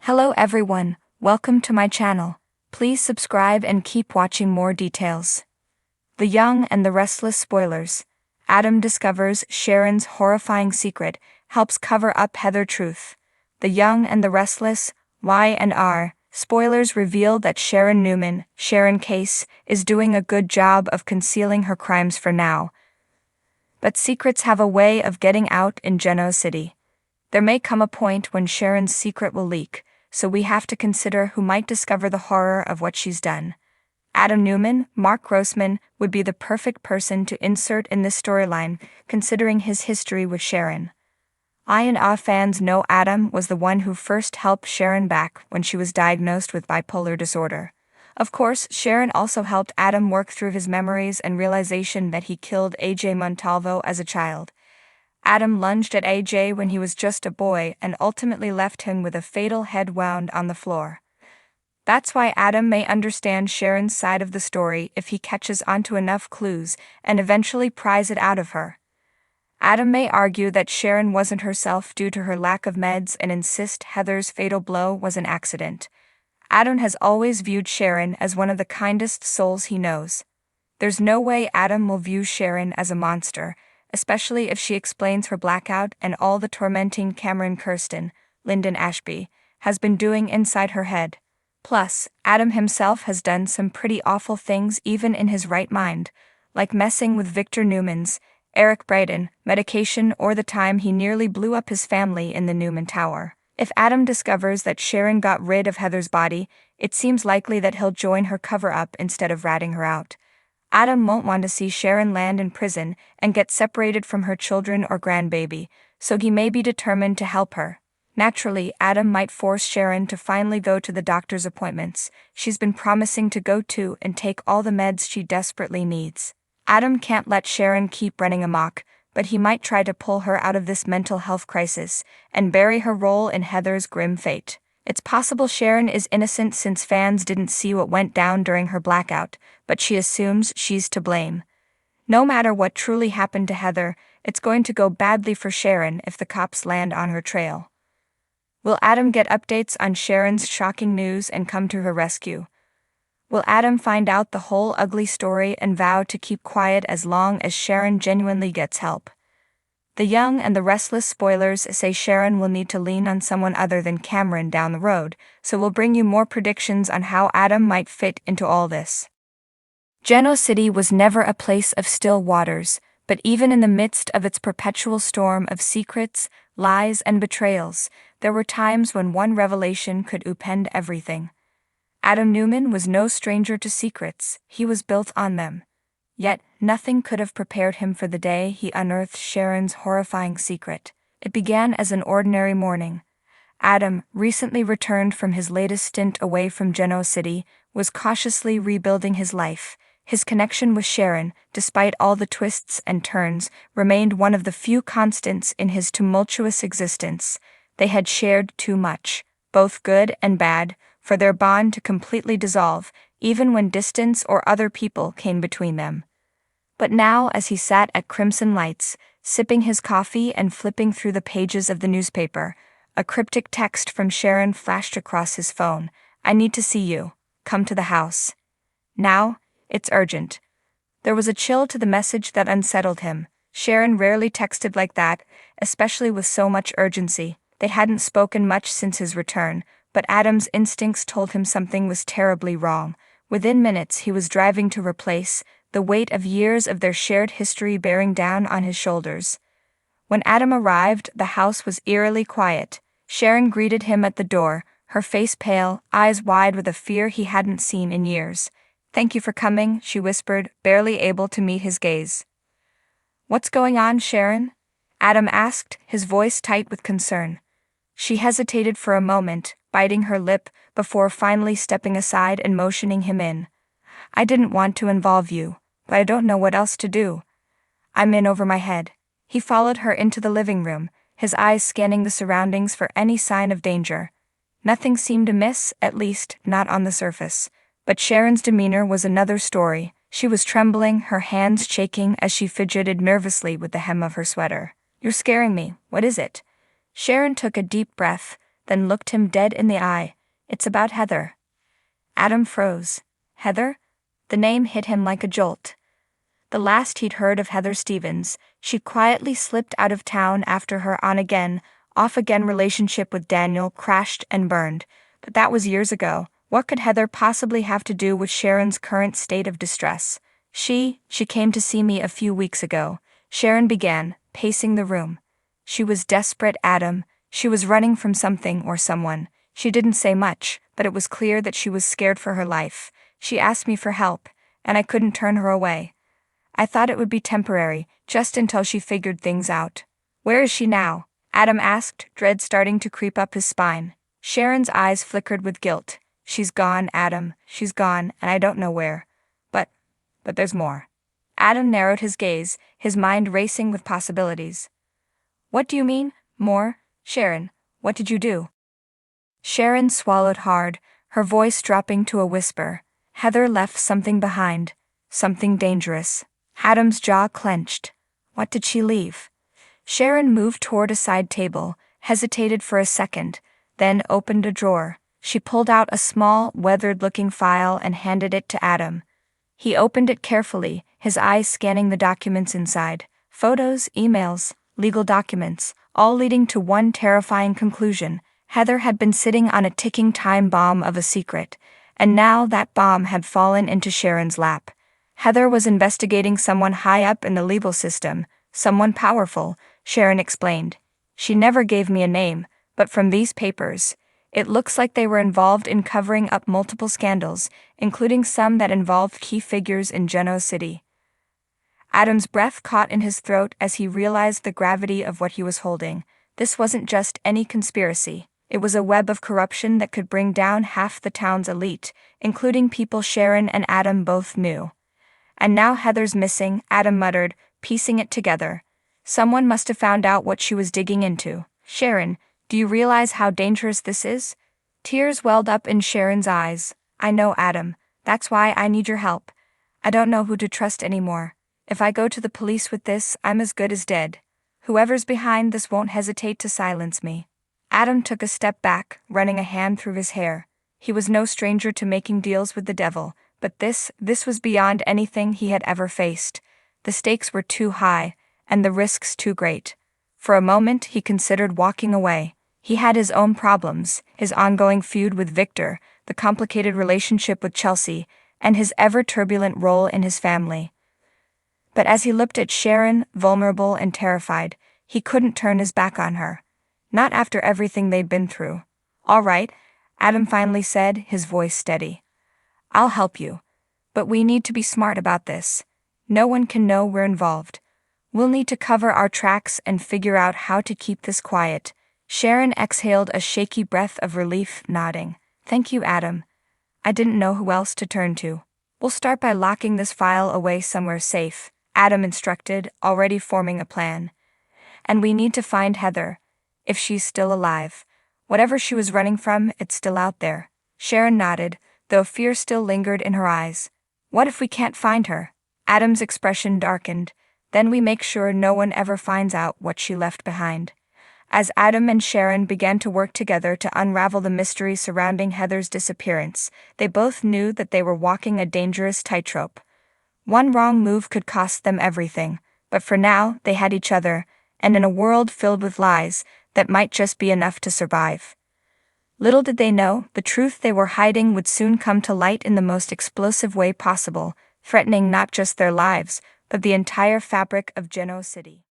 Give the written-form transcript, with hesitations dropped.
Hello everyone, welcome to my channel. Please subscribe and keep watching more details. The Young and the Restless spoilers. Adam discovers Sharon's horrifying secret, helps cover up Heather truth. The Young and the Restless, Y&R, spoilers reveal that Sharon Newman, Sharon Case, is doing a good job of concealing her crimes for now. But secrets have a way of getting out in Genoa City. There may come a point when Sharon's secret will leak, so we have to consider who might discover the horror of what she's done. Adam Newman, Mark Grossman, would be the perfect person to insert in this storyline, considering his history with Sharon. I&R fans know Adam was the one who first helped Sharon back when she was diagnosed with bipolar disorder. Of course, Sharon also helped Adam work through his memories and realization that he killed AJ Montalvo as a child. Adam lunged at AJ when he was just a boy and ultimately left him with a fatal head wound on the floor. That's why Adam may understand Sharon's side of the story if he catches onto enough clues and eventually pries it out of her. Adam may argue that Sharon wasn't herself due to her lack of meds and insist Heather's fatal blow was an accident. Adam has always viewed Sharon as one of the kindest souls he knows. There's no way Adam will view Sharon as a monster, especially if she explains her blackout and all the tormenting Cameron Kirsten, Lyndon Ashby, has been doing inside her head. Plus, Adam himself has done some pretty awful things even in his right mind, like messing with Victor Newman's, Eric Braeden, medication, or the time he nearly blew up his family in the Newman Tower. If Adam discovers that Sharon got rid of Heather's body, it seems likely that he'll join her cover-up instead of ratting her out. Adam won't want to see Sharon land in prison and get separated from her children or grandbaby, so he may be determined to help her. Naturally, Adam might force Sharon to finally go to the doctor's appointments she's been promising to go to and take all the meds she desperately needs. Adam can't let Sharon keep running amok, but he might try to pull her out of this mental health crisis and bury her role in Heather's grim fate. It's possible Sharon is innocent since fans didn't see what went down during her blackout, but she assumes she's to blame. No matter what truly happened to Heather, it's going to go badly for Sharon if the cops land on her trail. Will Adam get updates on Sharon's shocking news and come to her rescue? Will Adam find out the whole ugly story and vow to keep quiet as long as Sharon genuinely gets help? The Young and the Restless spoilers say Sharon will need to lean on someone other than Cameron down the road, so we'll bring you more predictions on how Adam might fit into all this. Genoa City was never a place of still waters, but even in the midst of its perpetual storm of secrets, lies, and betrayals, there were times when one revelation could upend everything. Adam Newman was no stranger to secrets, he was built on them. Yet, nothing could have prepared him for the day he unearthed Sharon's horrifying secret. It began as an ordinary morning. Adam, recently returned from his latest stint away from Genoa City, was cautiously rebuilding his life. His connection with Sharon, despite all the twists and turns, remained one of the few constants in his tumultuous existence. They had shared too much, both good and bad, for their bond to completely dissolve, even when distance or other people came between them. But now, as he sat at Crimson Lights, sipping his coffee and flipping through the pages of the newspaper, a cryptic text from Sharon flashed across his phone. "I need to see you. Come to the house. Now, it's urgent." There was a chill to the message that unsettled him. Sharon rarely texted like that, especially with so much urgency. They hadn't spoken much since his return, but Adam's instincts told him something was terribly wrong. Within minutes he was driving to replace, the weight of years of their shared history bearing down on his shoulders. When Adam arrived, the house was eerily quiet. Sharon greeted him at the door, her face pale, eyes wide with a fear he hadn't seen in years. "Thank you for coming," she whispered, barely able to meet his gaze. "What's going on, Sharon?" Adam asked, his voice tight with concern. She hesitated for a moment, biting her lip, before finally stepping aside and motioning him in. "I didn't want to involve you, but I don't know what else to do. I'm in over my head." He followed her into the living room, his eyes scanning the surroundings for any sign of danger. Nothing seemed amiss, at least not on the surface. But Sharon's demeanor was another story. She was trembling, her hands shaking as she fidgeted nervously with the hem of her sweater. "You're scaring me. What is it?" Sharon took a deep breath, then looked him dead in the eye. "It's about Heather." Adam froze. Heather? The name hit him like a jolt. The last he'd heard of Heather Stevens, she'd quietly slipped out of town after her on-again, off-again relationship with Daniel crashed and burned. But that was years ago. What could Heather possibly have to do with Sharon's current state of distress? She came to see me a few weeks ago. Sharon began, pacing the room. She was desperate, Adam. She was running from something or someone. She didn't say much, but it was clear that she was scared for her life. She asked me for help, and I couldn't turn her away. I thought it would be temporary, just until she figured things out. "Where is she now?" Adam asked, dread starting to creep up his spine. Sharon's eyes flickered with guilt. "She's gone, Adam. She's gone, and I don't know where. But there's more." Adam narrowed his gaze, his mind racing with possibilities. "What do you mean, more? Sharon, what did you do?" Sharon swallowed hard, her voice dropping to a whisper. "Heather left something behind. Something dangerous." Adam's jaw clenched. What did she leave? Sharon moved toward a side table, hesitated for a second, then opened a drawer. She pulled out a small, weathered-looking file and handed it to Adam. He opened it carefully, his eyes scanning the documents inside. Photos, emails, legal documents, all leading to one terrifying conclusion. Heather had been sitting on a ticking time bomb of a secret, and now that bomb had fallen into Sharon's lap. Heather was investigating someone high up in the legal system, someone powerful, Sharon explained. "She never gave me a name, but from these papers, it looks like they were involved in covering up multiple scandals, including some that involved key figures in Genoa City." Adam's breath caught in his throat as he realized the gravity of what he was holding. This wasn't just any conspiracy. It was a web of corruption that could bring down half the town's elite, including people Sharon and Adam both knew. "And now Heather's missing," Adam muttered, piecing it together. "Someone must have found out what she was digging into." "Sharon, do you realize how dangerous this is?" Tears welled up in Sharon's eyes. "I know, Adam. That's why I need your help. I don't know who to trust anymore. If I go to the police with this, I'm as good as dead. Whoever's behind this won't hesitate to silence me." Adam took a step back, running a hand through his hair. He was no stranger to making deals with the devil, but this was beyond anything he had ever faced. The stakes were too high, and the risks too great. For a moment he considered walking away. He had his own problems, his ongoing feud with Victor, the complicated relationship with Chelsea, and his ever-turbulent role in his family. But as he looked at Sharon, vulnerable and terrified, he couldn't turn his back on her. Not after everything they'd been through. "All right," Adam finally said, his voice steady. "I'll help you. But we need to be smart about this. No one can know we're involved. We'll need to cover our tracks and figure out how to keep this quiet." Sharon exhaled a shaky breath of relief, nodding. "Thank you, Adam. I didn't know who else to turn to." "We'll start by locking this file away somewhere safe," Adam instructed, already forming a plan. "And we need to find Heather, if she's still alive. Whatever she was running from, it's still out there." Sharon nodded, though fear still lingered in her eyes. "What if we can't find her?" Adam's expression darkened. "Then we make sure no one ever finds out what she left behind." As Adam and Sharon began to work together to unravel the mystery surrounding Heather's disappearance, they both knew that they were walking a dangerous tightrope. One wrong move could cost them everything, but for now they had each other, and in a world filled with lies, that might just be enough to survive. Little did they know, the truth they were hiding would soon come to light in the most explosive way possible, threatening not just their lives, but the entire fabric of Genoa City.